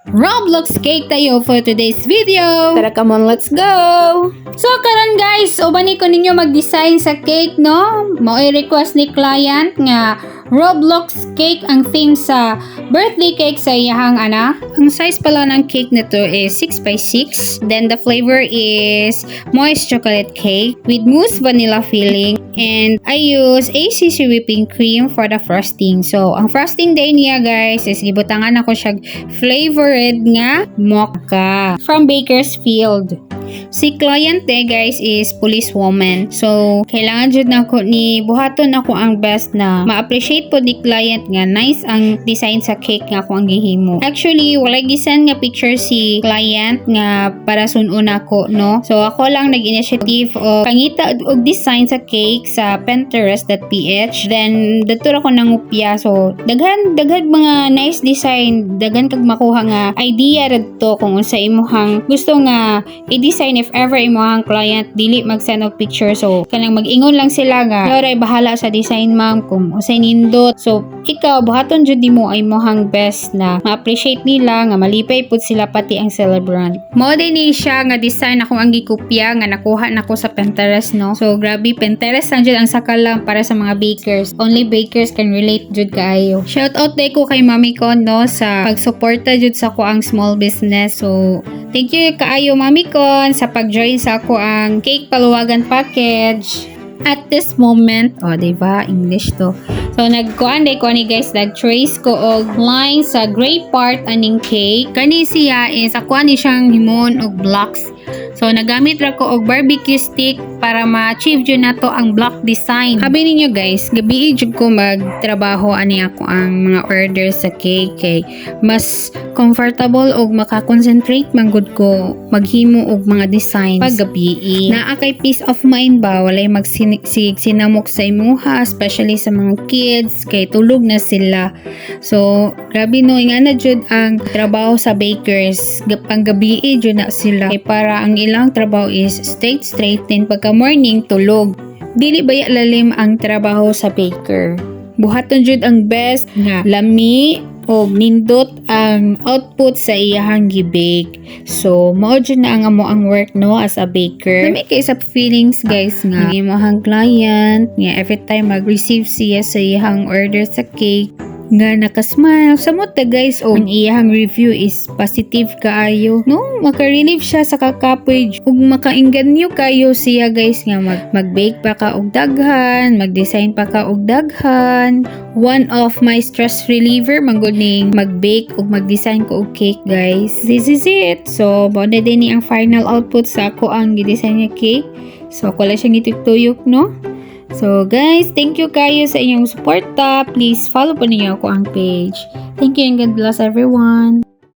Roblox cake tayo for today's video. Tara, come on, let's go! So karon guys, ubani ko ninyo mag-design sa cake, no? Mao'y request ni client nga Roblox cake ang theme sa birthday cake sa iyahang anak. Ang size pala ng cake nito is 6x6. Then the flavor is moist chocolate cake with mousse vanilla filling. And I use ACC whipping cream for the frosting. So, ang frosting day niya guys is gibutangan ako siya flavored nga mocha from Bakersfield. Si client guys is police woman. So, kailangan jud na ako ni buhaton ako ang best na ma-appreciate po ni client nga nice ang design sa cake nga ako ang gihimo. Actually, walay gisan nga picture si client nga para sunon ako, no? So, ako lang nag-initiative o pangita og design sa cake sa Pinterest.ph. Then, datur ako nangupya. So, daghan mga nice design, daghan kag makuha nga idea radto kung unsa imuhang gusto nga i-design if ever imuhang client dili mag-send og picture. So, kanang mag-ingon lang sila nga, "Yoray bahala sa design ma'am kung unsay nindot." So, ikaw buhaton jud nimo ay mohang best na ma-appreciate nila nga malipay pud sila pati ang celebrant. Mao din ni siya nga design ako ang gikopya nga nakuha nako sa Pinterest, no. So, grabe Pinterest lang jud ang sakal lang para sa mga bakers. Only bakers can relate jud kaayo. Shout out day ko kay Mami Con, no, sa pagsuporta jud sa ko ang small business. So, thank you kaayo Mami Con sa pag-join sa ako ang cake paluwagan package. At this moment, diba? English to. So, nagkuan ko ni guys, nag-trace ko og line sa gray part aning cake. Kani siya is, akuan ni siyang himon og blocks. So, nagamit ra ko og barbecue stick para ma-achieve yun na to ang block design. Habi ninyo guys, gabi jud ko magtrabaho ani ako ang mga orders sa cake kay mas comfortable og maka-concentrate manggod ko maghimo og mga designs pag gabi. Naa kay peace of mind ba, walay sinamok sa imuha, especially sa mga kids kay tulog na sila. So, grabe no, nga na jud ang trabaho sa bakers. Pang gabi jud na sila. Kay para ang ilang trabaho is straight din pagka morning tulog. Dili baya lalim ang trabaho sa baker. Buhaton jud ang best nga lami o nindot ang output sa iyahang gibake. So, mao jud na ang amo ang work, no, as a baker. May kay sa feelings guys nga imong client nga every time mag-receive siya sa iyahang order sa cake nga nakasmile samot guys ang iyahang review is positive kaayo, no, maka-relieve siya sa kakapoy ug makainganyo kayo siya guys nga mag-bake pa ka og daghan, mag-design pa ka og daghan. One of my stress reliever manggod ning mag-bake ug mag-design ko og cake guys. This is it. So mao na din ni ang final output sa ako ang gi-design nga cake. So ako lang siyang ituyok, no. So guys, thank you kayo sa inyong suporta. Please follow po ninyo ako ang page. Thank you and God bless everyone.